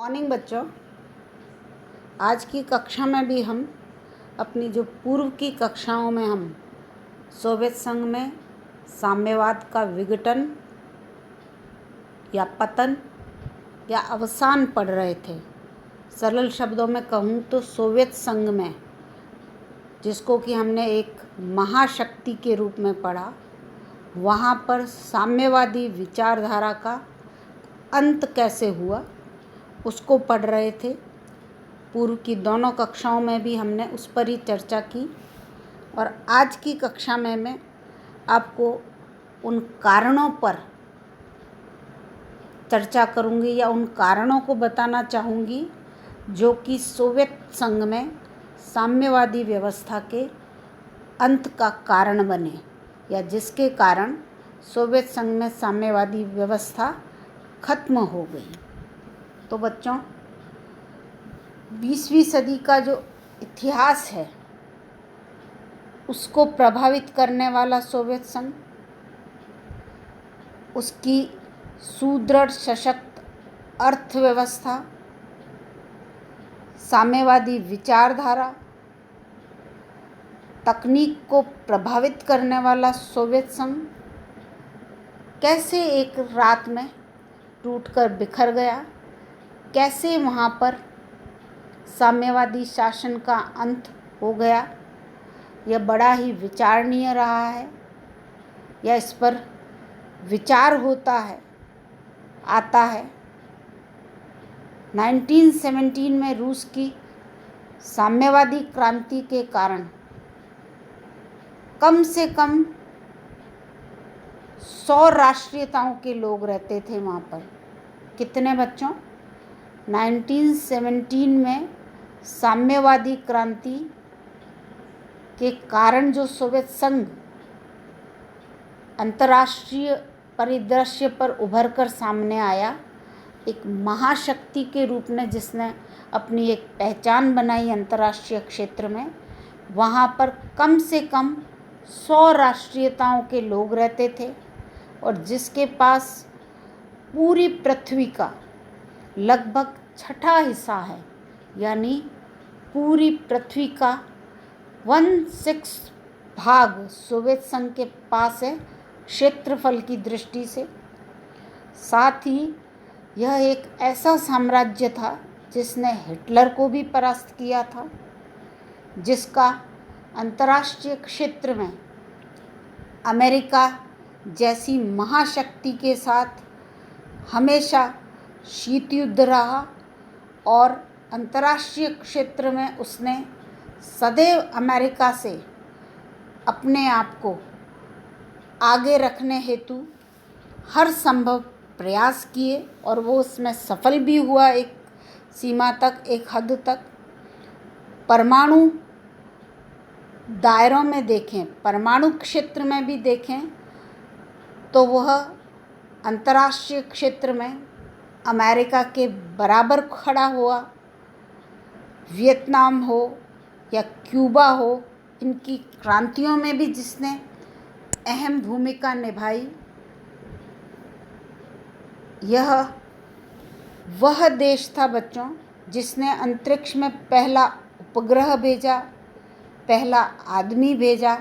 Morning बच्चों, आज की कक्षा में भी हम अपनी जो पूर्व की कक्षाओं में हम सोवियत संघ में साम्यवाद का विघटन या पतन या अवसान पढ़ रहे थे। सरल शब्दों में कहूँ तो सोवियत संघ में, जिसको कि हमने एक महाशक्ति के रूप में पढ़ा, वहाँ पर साम्यवादी विचारधारा का अंत कैसे हुआ उसको पढ़ रहे थे। पूर्व की दोनों कक्षाओं में भी हमने उस पर ही चर्चा की और आज की कक्षा में मैं आपको उन कारणों पर चर्चा करूंगी या उन कारणों को बताना चाहूँगी जो कि सोवियत संघ में साम्यवादी व्यवस्था के अंत का कारण बने या जिसके कारण सोवियत संघ में साम्यवादी व्यवस्था खत्म हो गई। तो बच्चों, 20वीं सदी का जो इतिहास है उसको प्रभावित करने वाला सोवियत संघ, उसकी सुदृढ़ सशक्त अर्थव्यवस्था, साम्यवादी विचारधारा, तकनीक को प्रभावित करने वाला सोवियत संघ कैसे एक रात में टूटकर बिखर गया, कैसे वहाँ पर साम्यवादी शासन का अंत हो गया, यह बड़ा ही विचारणीय रहा है या इस पर विचार आता है। 1917 में रूस की साम्यवादी क्रांति के कारण कम से कम 100 राष्ट्रीयताओं के लोग रहते थे वहाँ पर। कितने बच्चों? 1917 में साम्यवादी क्रांति के कारण जो सोवियत संघ अंतर्राष्ट्रीय परिदृश्य पर उभर कर सामने आया, एक महाशक्ति के रूप में जिसने अपनी एक पहचान बनाई अंतर्राष्ट्रीय क्षेत्र में, वहाँ पर कम से कम 100 राष्ट्रीयताओं के लोग रहते थे और जिसके पास पूरी पृथ्वी का लगभग छठा हिस्सा है, यानी पूरी पृथ्वी का 1/6 भाग सोवियत संघ के पास है क्षेत्रफल की दृष्टि से। साथ ही यह एक ऐसा साम्राज्य था जिसने हिटलर को भी परास्त किया था, जिसका अंतर्राष्ट्रीय क्षेत्र में अमेरिका जैसी महाशक्ति के साथ हमेशा शीत युद्ध रहा और अंतर्राष्ट्रीय क्षेत्र में उसने सदैव अमेरिका से अपने आप को आगे रखने हेतु हर संभव प्रयास किए और वो उसमें सफल भी हुआ एक सीमा तक, एक हद तक। परमाणु दायरों में देखें, परमाणु क्षेत्र में भी देखें तो वह अंतर्राष्ट्रीय क्षेत्र में अमेरिका के बराबर खड़ा हुआ। वियतनाम हो या क्यूबा हो, इनकी क्रांतियों में भी जिसने अहम भूमिका निभाई, यह वह देश था बच्चों जिसने अंतरिक्ष में पहला उपग्रह भेजा, पहला आदमी भेजा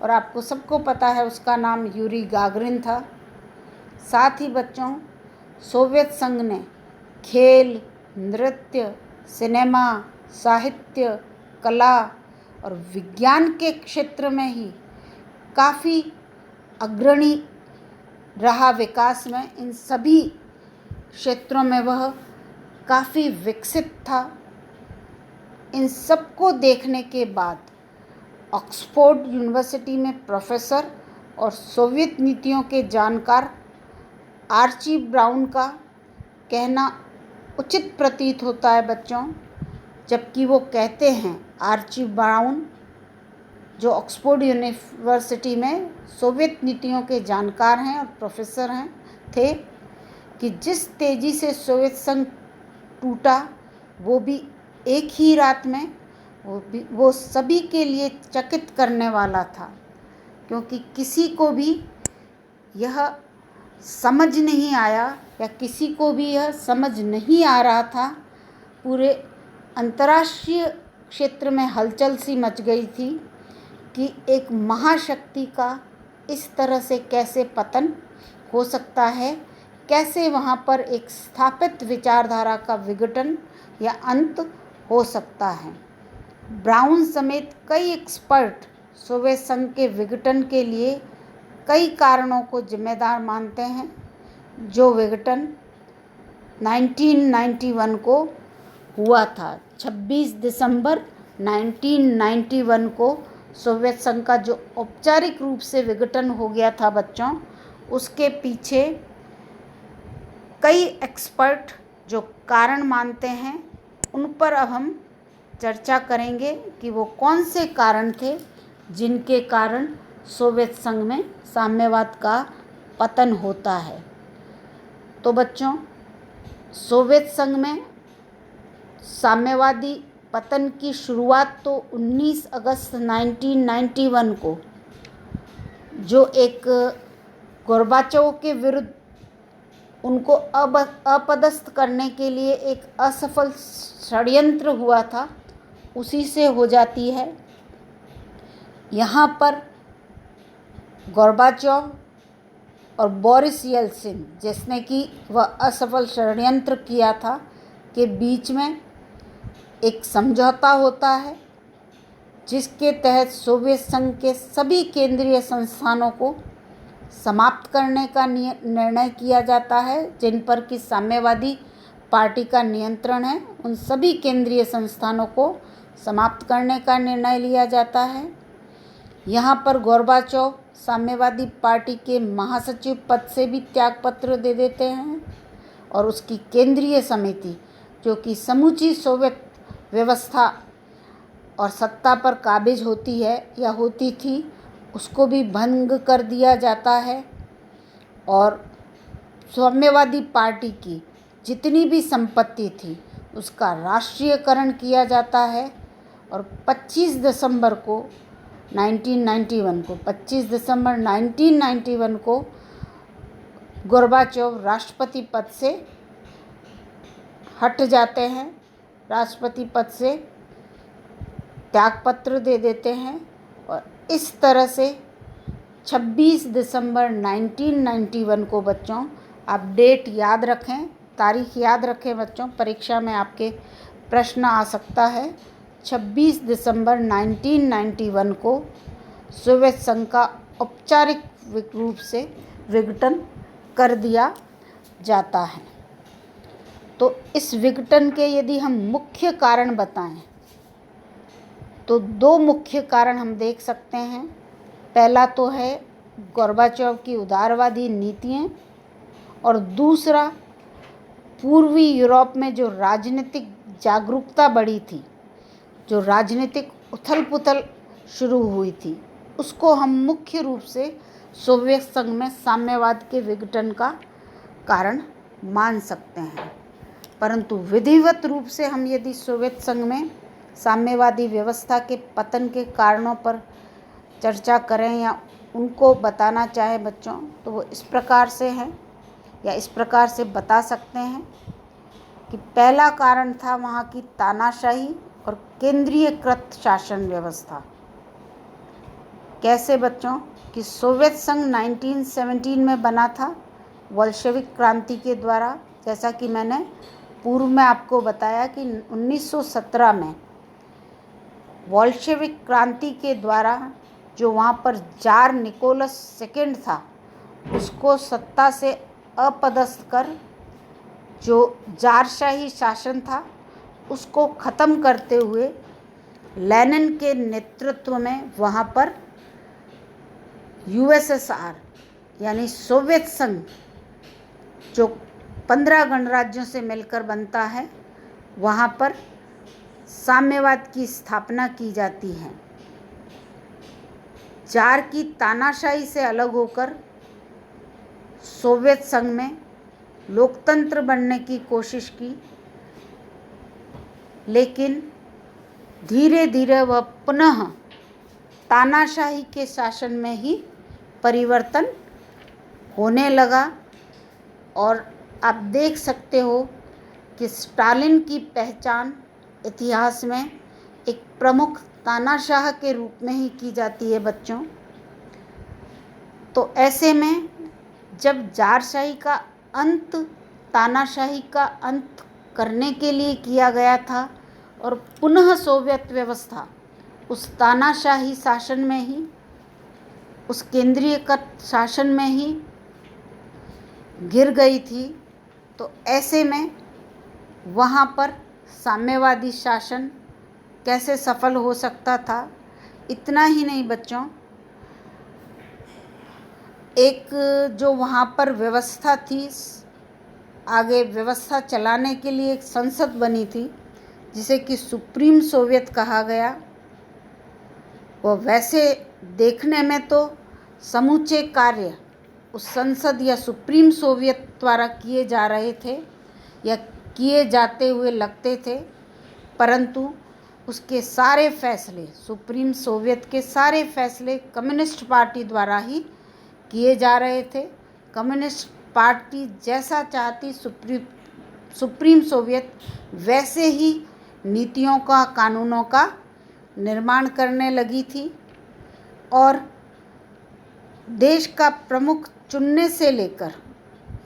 और आपको सबको पता है उसका नाम यूरी गागरिन था। साथ ही बच्चों, सोवियत संघ ने खेल, नृत्य, सिनेमा, साहित्य, कला और विज्ञान के क्षेत्र में ही काफ़ी अग्रणी रहा विकास में। इन सभी क्षेत्रों में वह काफ़ी विकसित था। इन सबको देखने के बाद ऑक्सफोर्ड यूनिवर्सिटी में प्रोफेसर और सोवियत नीतियों के जानकार आर्ची ब्राउन का कहना उचित प्रतीत होता है बच्चों, जबकि वो कहते हैं, आर्ची ब्राउन जो ऑक्सफोर्ड यूनिवर्सिटी में सोवियत नीतियों के जानकार हैं और प्रोफेसर थे, कि जिस तेज़ी से सोवियत संघ टूटा वो भी एक ही रात में, वो सभी के लिए चकित करने वाला था, क्योंकि किसी को भी यह समझ नहीं आया या किसी को भी यह समझ नहीं आ रहा था पूरे अंतर्राष्ट्रीय क्षेत्र में हलचल सी मच गई थी कि एक महाशक्ति का इस तरह से कैसे पतन हो सकता है, कैसे वहाँ पर एक स्थापित विचारधारा का विघटन या अंत हो सकता है। ब्राउन समेत कई एक्सपर्ट सोवियत संघ के विघटन के लिए कई कारणों को जिम्मेदार मानते हैं। जो विघटन 1991 को हुआ था, 26 दिसंबर 1991 को सोवियत संघ का जो औपचारिक रूप से विघटन हो गया था बच्चों, उसके पीछे कई एक्सपर्ट जो कारण मानते हैं, उन पर अब हम चर्चा करेंगे कि वो कौन से कारण थे जिनके कारण सोवियत संघ में साम्यवाद का पतन होता है। तो बच्चों, सोवियत संघ में साम्यवादी पतन की शुरुआत तो 19 अगस्त 1991 को जो एक गोर्बाचोव के विरुद्ध उनको अपदस्थ करने के लिए एक असफल षड्यंत्र हुआ था, उसी से हो जाती है। यहाँ पर गोर्बाचोव और बोरिस येल्सिन, जिसने कि वह असफल षड्यंत्र किया था, के बीच में एक समझौता होता है जिसके तहत सोवियत संघ के सभी केंद्रीय संस्थानों को समाप्त करने का निर्णय किया जाता है जिन पर कि साम्यवादी पार्टी का नियंत्रण है। उन सभी केंद्रीय संस्थानों को समाप्त करने का निर्णय लिया जाता है। यहाँ पर गोर्बाचोव साम्यवादी पार्टी के महासचिव पद से भी त्यागपत्र दे देते हैं और उसकी केंद्रीय समिति, जो कि समूची सोवियत व्यवस्था और सत्ता पर काबिज होती है या होती थी, उसको भी भंग कर दिया जाता है और साम्यवादी पार्टी की जितनी भी संपत्ति थी उसका राष्ट्रीयकरण किया जाता है। और 25 दिसंबर 1991 को गोर्बाचोव राष्ट्रपति पद से हट जाते हैं, राष्ट्रपति पद से त्यागपत्र दे देते हैं। और इस तरह से 26 दिसंबर 1991 को बच्चों, आप डेट याद रखें, तारीख याद रखें बच्चों, परीक्षा में आपके प्रश्न आ सकता है। 26 दिसंबर 1991 को सोवियत संघ का औपचारिक रूप से विघटन कर दिया जाता है। तो इस विघटन के यदि हम मुख्य कारण बताएं तो दो मुख्य कारण हम देख सकते हैं। पहला तो है गोर्बाचोव की उदारवादी नीतियाँ और दूसरा पूर्वी यूरोप में जो राजनीतिक जागरूकता बढ़ी थी, जो राजनीतिक उथल पुथल शुरू हुई थी, उसको हम मुख्य रूप से सोवियत संघ में साम्यवाद के विघटन का कारण मान सकते हैं। परंतु विधिवत रूप से हम यदि सोवियत संघ में साम्यवादी व्यवस्था के पतन के कारणों पर चर्चा करें या उनको बताना चाहें बच्चों, तो वो इस प्रकार से हैं या इस प्रकार से बता सकते हैं कि पहला कारण था वहाँ की तानाशाही और केंद्रीयकृत शासन व्यवस्था। कैसे बच्चों कि सोवियत संघ 1917 में बना था बोल्शेविक क्रांति के द्वारा, जैसा कि मैंने पूर्व में आपको बताया कि 1917 में बोल्शेविक क्रांति के द्वारा जो वहाँ पर जार निकोलस सेकंड था, उसको सत्ता से अपदस्थ कर जो जारशाही शासन था उसको ख़त्म करते हुए लेनिन के नेतृत्व में वहाँ पर यूएसएसआर यानी सोवियत संघ जो 15 गणराज्यों से मिलकर बनता है, वहाँ पर साम्यवाद की स्थापना की जाती है। जार की तानाशाही से अलग होकर सोवियत संघ में लोकतंत्र बनने की कोशिश की, लेकिन धीरे धीरे वह पुनः तानाशाही के शासन में ही परिवर्तन होने लगा। और आप देख सकते हो कि स्टालिन की पहचान इतिहास में एक प्रमुख तानाशाह के रूप में ही की जाती है बच्चों। तो ऐसे में जब जारशाही का अंत तानाशाही का अंत करने के लिए किया गया था और पुनः सोवियत व्यवस्था उस तानाशाही शासन में ही, उस केंद्रीयकृत शासन में ही गिर गई थी, तो ऐसे में वहाँ पर साम्यवादी शासन कैसे सफल हो सकता था। इतना ही नहीं बच्चों, एक जो वहाँ पर व्यवस्था थी, आगे व्यवस्था चलाने के लिए एक संसद बनी थी जिसे कि सुप्रीम सोवियत कहा गया। वो वैसे देखने में तो समूचे कार्य उस संसद या सुप्रीम सोवियत द्वारा किए जा रहे थे या किए जाते हुए लगते थे, परंतु उसके सारे फैसले, सुप्रीम सोवियत के सारे फैसले कम्युनिस्ट पार्टी द्वारा ही किए जा रहे थे। कम्युनिस्ट पार्टी जैसा चाहती सुप्रीम सोवियत वैसे ही नीतियों का, कानूनों का निर्माण करने लगी थी और देश का प्रमुख चुनने से लेकर,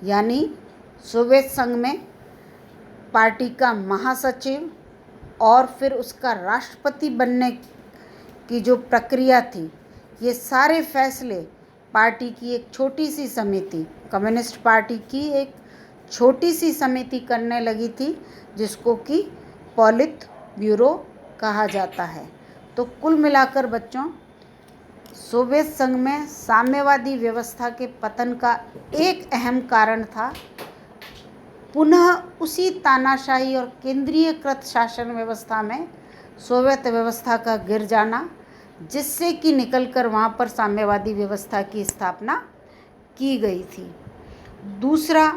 यानी सोवियत संघ में पार्टी का महासचिव और फिर उसका राष्ट्रपति बनने की जो प्रक्रिया थी, ये सारे फैसले पार्टी की एक छोटी सी समिति, कम्युनिस्ट पार्टी की एक छोटी सी समिति करने लगी थी, जिसको कि पॉलिट ब्यूरो कहा जाता है। तो कुल मिलाकर बच्चों, सोवियत संघ में साम्यवादी व्यवस्था के पतन का एक अहम कारण था पुनः उसी तानाशाही और केंद्रीयकृत शासन व्यवस्था में सोवियत व्यवस्था का गिर जाना, जिससे कि निकलकर वहाँ पर साम्यवादी व्यवस्था की स्थापना की गई थी। दूसरा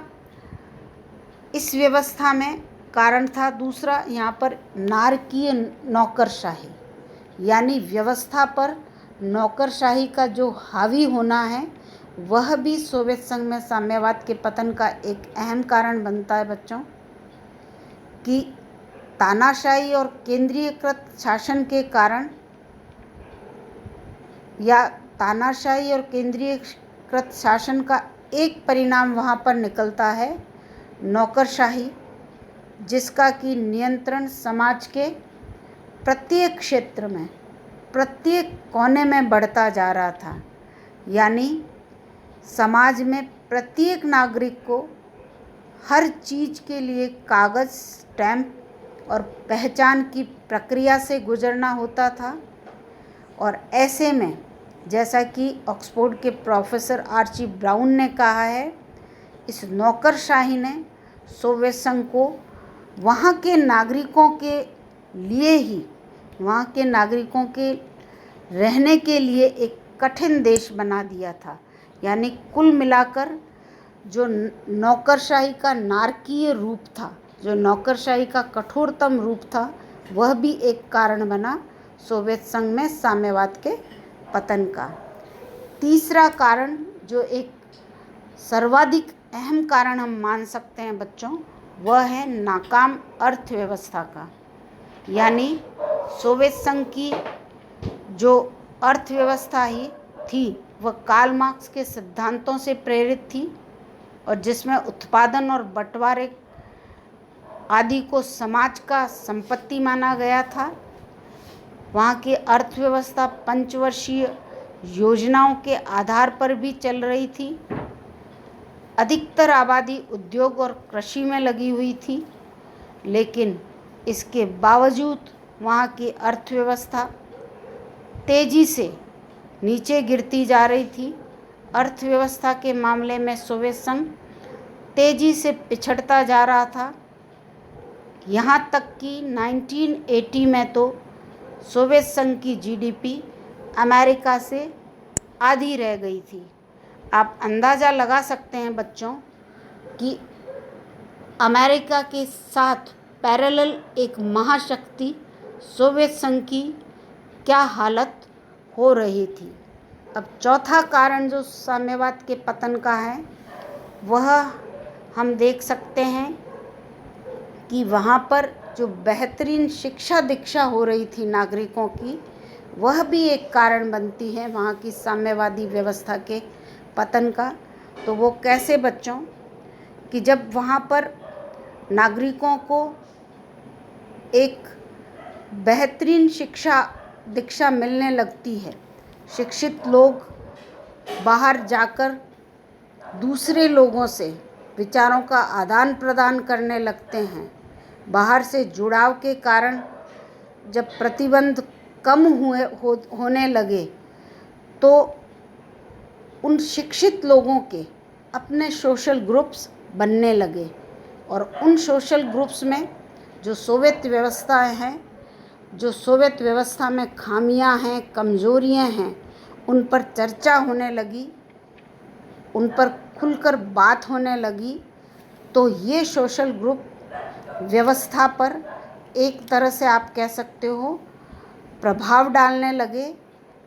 इस व्यवस्था में कारण था, दूसरा यहाँ पर नारकीय नौकरशाही, यानी व्यवस्था पर नौकरशाही का जो हावी होना है, वह भी सोवियत संघ में साम्यवाद के पतन का एक अहम कारण बनता है बच्चों। कि तानाशाही और केंद्रीयकृत शासन के कारण या तानाशाही और केंद्रीयकृत शासन का एक परिणाम वहाँ पर निकलता है नौकरशाही, जिसका कि नियंत्रण समाज के प्रत्येक क्षेत्र में, प्रत्येक कोने में बढ़ता जा रहा था। यानी समाज में प्रत्येक नागरिक को हर चीज़ के लिए कागज़, स्टैम्प और पहचान की प्रक्रिया से गुजरना होता था। और ऐसे में जैसा कि ऑक्सफोर्ड के प्रोफेसर आर्ची ब्राउन ने कहा है, इस नौकरशाही ने सोवियत संघ को वहाँ के नागरिकों के लिए ही, वहाँ के नागरिकों के रहने के लिए एक कठिन देश बना दिया था। यानी कुल मिलाकर जो नौकरशाही का नारकीय रूप था, जो नौकरशाही का कठोरतम रूप था, वह भी एक कारण बना सोवियत संघ में साम्यवाद के पतन का। तीसरा कारण, जो एक सर्वाधिक अहम कारण हम मान सकते हैं बच्चों, वह है नाकाम अर्थव्यवस्था का। यानी सोवियत संघ की जो अर्थव्यवस्था ही थी, वह कार्ल मार्क्स के सिद्धांतों से प्रेरित थी और जिसमें उत्पादन और बंटवारे आदि को समाज का संपत्ति माना गया था। वहाँ की अर्थव्यवस्था पंचवर्षीय योजनाओं के आधार पर भी चल रही थी। अधिकतर आबादी उद्योग और कृषि में लगी हुई थी, लेकिन इसके बावजूद वहाँ की अर्थव्यवस्था तेज़ी से नीचे गिरती जा रही थी। अर्थव्यवस्था के मामले में सोवियत संघ तेज़ी से पिछड़ता जा रहा था। यहाँ तक कि 1980 में तो सोवियत संघ की जीडीपी अमेरिका से आधी रह गई थी। आप अंदाज़ा लगा सकते हैं बच्चों कि अमेरिका के साथ पैरेलल एक महाशक्ति सोवियत संघ की क्या हालत हो रही थी। अब चौथा कारण जो साम्यवाद के पतन का है, वह हम देख सकते हैं कि वहाँ पर जो बेहतरीन शिक्षा दीक्षा हो रही थी नागरिकों की, वह भी एक कारण बनती है वहाँ की साम्यवादी व्यवस्था के पतन का। तो वो कैसे बच्चों, कि जब वहाँ पर नागरिकों को एक बेहतरीन शिक्षा दीक्षा मिलने लगती है, शिक्षित लोग बाहर जाकर दूसरे लोगों से विचारों का आदान प्रदान करने लगते हैं, बाहर से जुड़ाव के कारण जब प्रतिबंध कम होने लगे तो उन शिक्षित लोगों के अपने सोशल ग्रुप्स बनने लगे, और उन सोशल ग्रुप्स में जो सोवियत व्यवस्थाएं हैं, जो सोवियत व्यवस्था में खामियां हैं, कमज़ोरियां हैं, उन पर चर्चा होने लगी, उन पर खुलकर बात होने लगी। तो ये सोशल ग्रुप व्यवस्था पर एक तरह से आप कह सकते हो प्रभाव डालने लगे,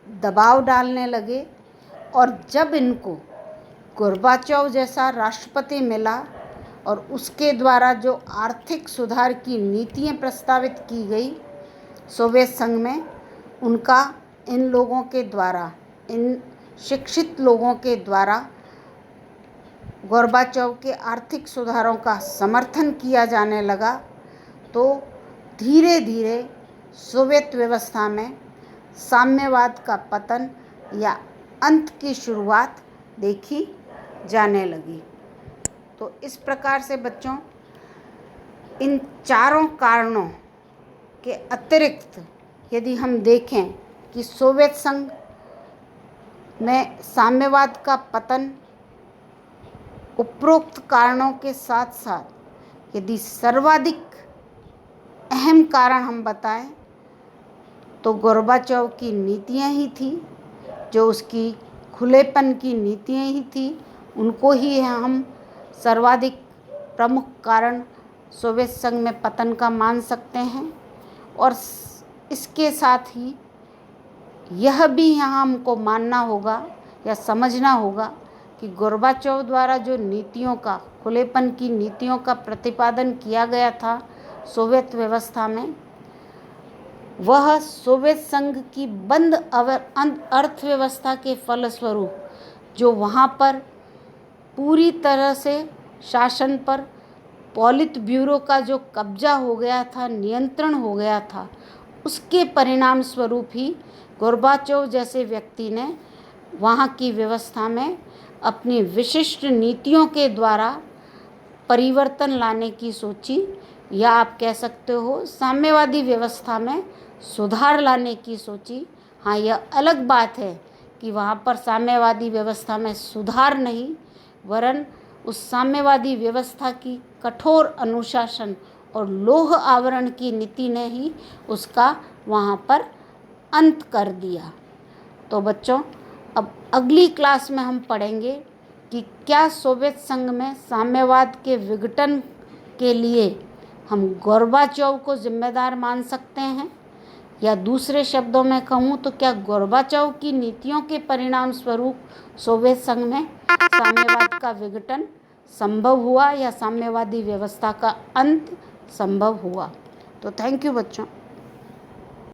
दबाव डालने लगे। और जब इनको गोर्बाचोव जैसा राष्ट्रपति मिला और उसके द्वारा जो आर्थिक सुधार की नीतियाँ प्रस्तावित की गई सोवियत संघ में, उनका इन लोगों के द्वारा, इन शिक्षित लोगों के द्वारा गोर्बाचोव के आर्थिक सुधारों का समर्थन किया जाने लगा। तो धीरे धीरे सोवियत व्यवस्था में साम्यवाद का पतन या अंत की शुरुआत देखी जाने लगी। तो इस प्रकार से बच्चों, इन चारों कारणों के अतिरिक्त यदि हम देखें कि सोवियत संघ में साम्यवाद का पतन उपरोक्त कारणों के साथ साथ यदि सर्वाधिक अहम कारण हम बताएं तो गोर्बाचोव की नीतियां ही थी, जो उसकी खुलेपन की नीतियां ही थी, उनको ही हम सर्वाधिक प्रमुख कारण सोवियत संघ में पतन का मान सकते हैं। और इसके साथ ही यह भी यहाँ हमको मानना होगा या समझना होगा कि गोर्बाचोव द्वारा जो नीतियों का, खुलेपन की नीतियों का प्रतिपादन किया गया था सोवियत व्यवस्था में, वह सोवियत संघ की बंद अर्थव्यवस्था के फलस्वरूप जो वहाँ पर पूरी तरह से शासन पर पॉलिट ब्यूरो का जो कब्जा हो गया था, नियंत्रण हो गया था, उसके परिणाम स्वरूप ही गोर्बाचोव जैसे व्यक्ति ने वहाँ की व्यवस्था में अपनी विशिष्ट नीतियों के द्वारा परिवर्तन लाने की सोची, या आप कह सकते हो साम्यवादी व्यवस्था में सुधार लाने की सोची। हाँ, यह अलग बात है कि वहाँ पर साम्यवादी व्यवस्था में सुधार नहीं, वरन उस साम्यवादी व्यवस्था की कठोर अनुशासन और लौह आवरण की नीति ने ही उसका वहाँ पर अंत कर दिया। तो बच्चों, अब अगली क्लास में हम पढ़ेंगे कि क्या सोवियत संघ में साम्यवाद के विघटन के लिए हम गोर्बाचोव को जिम्मेदार मान सकते हैं, या दूसरे शब्दों में कहूँ तो क्या गोर्बाचोव की नीतियों के परिणाम स्वरूप सोवियत संघ में साम्यवाद का विघटन संभव हुआ या साम्यवादी व्यवस्था का अंत संभव हुआ। तो थैंक यू बच्चों।